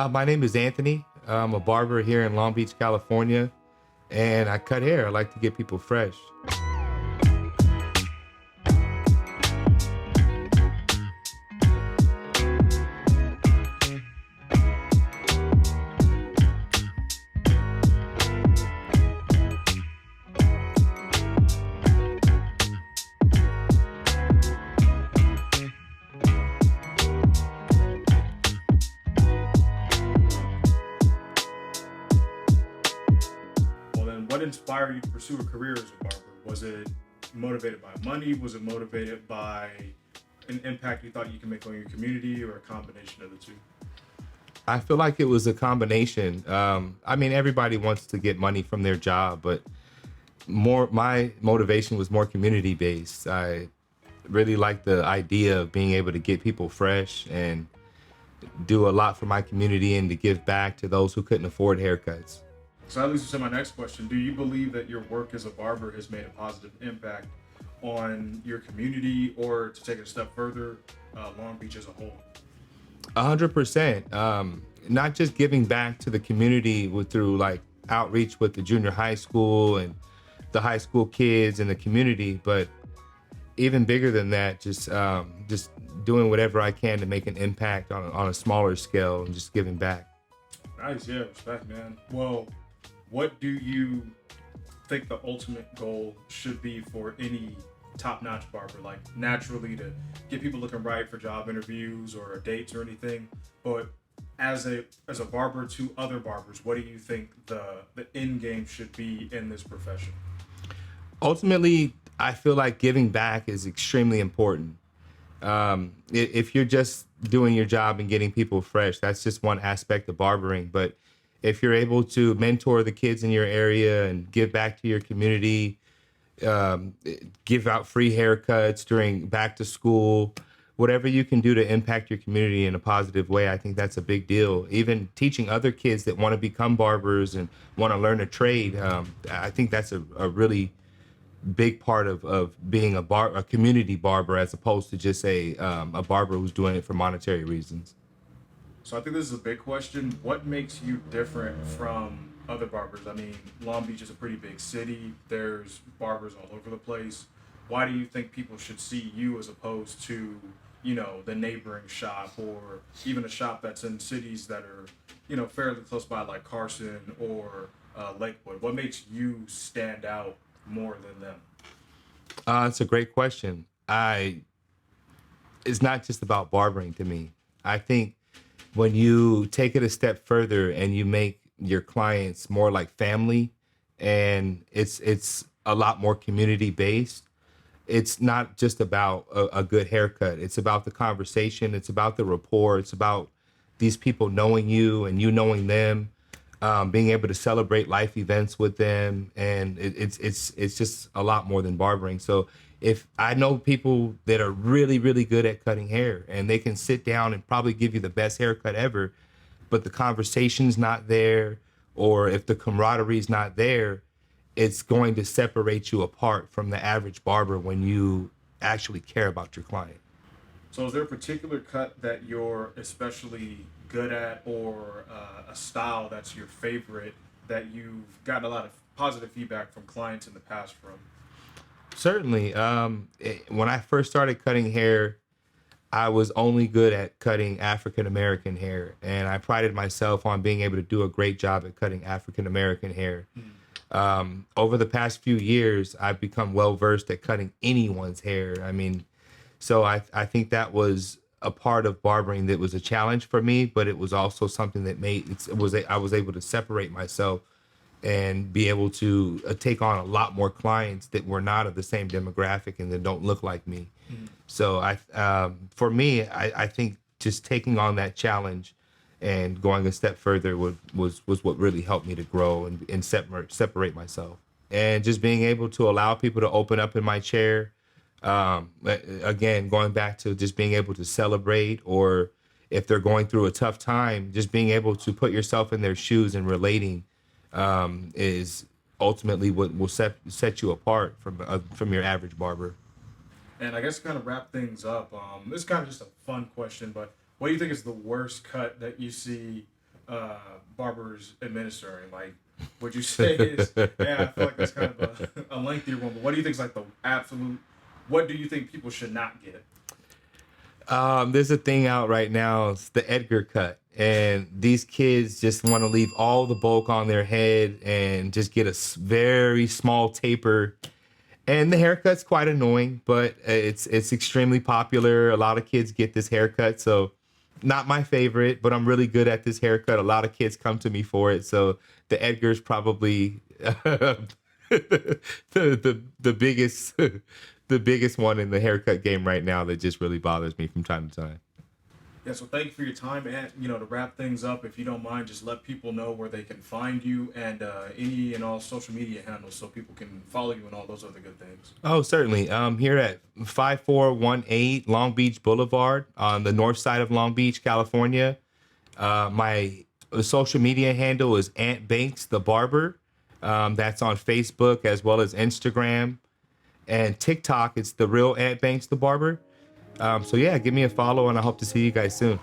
My name is Anthony. I'm a barber here in Long Beach, California, and I cut hair. I like to get people fresh. Well, then, what inspired you to pursue a career as a barber? Was it motivated by money? Was it motivated by an impact you thought you can make on your community, or a combination of the two? I feel like it was a combination. I mean, everybody wants to get money from their job, but my motivation was more community based. I really like the idea of being able to get people fresh and do a lot for my community and to give back to those who couldn't afford haircuts. So that leads us to my next question. Do you believe that your work as a barber has made a positive impact on your community, or, to take it a step further, Long Beach as a whole? 100%. Not just giving back to the community through like outreach with the junior high school and the high school kids and the community, but even bigger than that, just doing whatever I can to make an impact on a smaller scale and just giving back. Nice, yeah, respect, man. Well, what do you think the ultimate goal should be for any top-notch barber? Like, naturally, to get people looking right for job interviews or dates or anything, but as a barber to other barbers, what do you think the end game should be in this profession? Ultimately, I feel like giving back is extremely important. If you're just doing your job and getting people fresh, that's just one aspect of barbering. But if you're able to mentor the kids in your area and give back to your community, give out free haircuts during back to school, whatever you can do to impact your community in a positive way, I think that's a big deal. Even teaching other kids that want to become barbers and want to learn a trade, I think that's a really big part of being a community barber, as opposed to just a barber who's doing it for monetary reasons. So I think this is a big question. What makes you different from other barbers? I mean, Long Beach is a pretty big city. There's barbers all over the place. Why do you think people should see you as opposed to, the neighboring shop, or even a shop that's in cities that are, fairly close by, like Carson or Lakewood? What makes you stand out more than them? It's a great question. It's not just about barbering to me. I think when you take it a step further and you make your clients more like family, and it's a lot more community based. It's not just about a good haircut. It's about the conversation. It's about the rapport. It's about these people knowing you and you knowing them, being able to celebrate life events with them, and it's just a lot more than barbering. So if I know people that are really, really good at cutting hair, and they can sit down and probably give you the best haircut ever, but the conversation's not there, or if the camaraderie is not there, it's going to separate you apart from the average barber when you actually care about your client. So is there a particular cut that you're especially good at, or a style that's your favorite that you've gotten a lot of positive feedback from clients in the past from? Certainly. When I first started cutting hair, I was only good at cutting African American hair, and I prided myself on being able to do a great job at cutting African American hair. Over the past few years, I've become well versed at cutting anyone's hair. I mean, so I think that was a part of barbering that was a challenge for me, but it was also something that I was able to separate myself and be able to take on a lot more clients that were not of the same demographic and that don't look like me. So for me, I think just taking on that challenge and going a step further was what really helped me to grow and separate myself. And just being able to allow people to open up in my chair. Again, going back to just being able to celebrate, or if they're going through a tough time, just being able to put yourself in their shoes and relating is ultimately what will set you apart from your average barber. And I guess to kind of wrap things up, this is kind of just a fun question, but what do you think is the worst cut that you see barbers administering? Like, would you say is, yeah, I feel like that's kind of a lengthier one, but what do you think is like the absolute, what do you think people should not get? There's a thing out right now. It's the Edgar cut, and these kids just want to leave all the bulk on their head and just get a very small taper. And the haircut's quite annoying, but it's extremely popular. A lot of kids get this haircut, so not my favorite, but I'm really good at this haircut. A lot of kids come to me for it, so the Edgar's probably the biggest the biggest one in the haircut game right now that just really bothers me from time to time. Yeah, so thank you for your time, and to wrap things up, if you don't mind, just let people know where they can find you and any and all social media handles so people can follow you and all those other good things. Oh, certainly. Here at 5418 Long Beach Boulevard on the north side of Long Beach, California. My social media handle is Ant Banks the Barber. That's on Facebook as well as Instagram and TikTok. It's the real Ant Banks the Barber. So yeah, give me a follow and I hope to see you guys soon.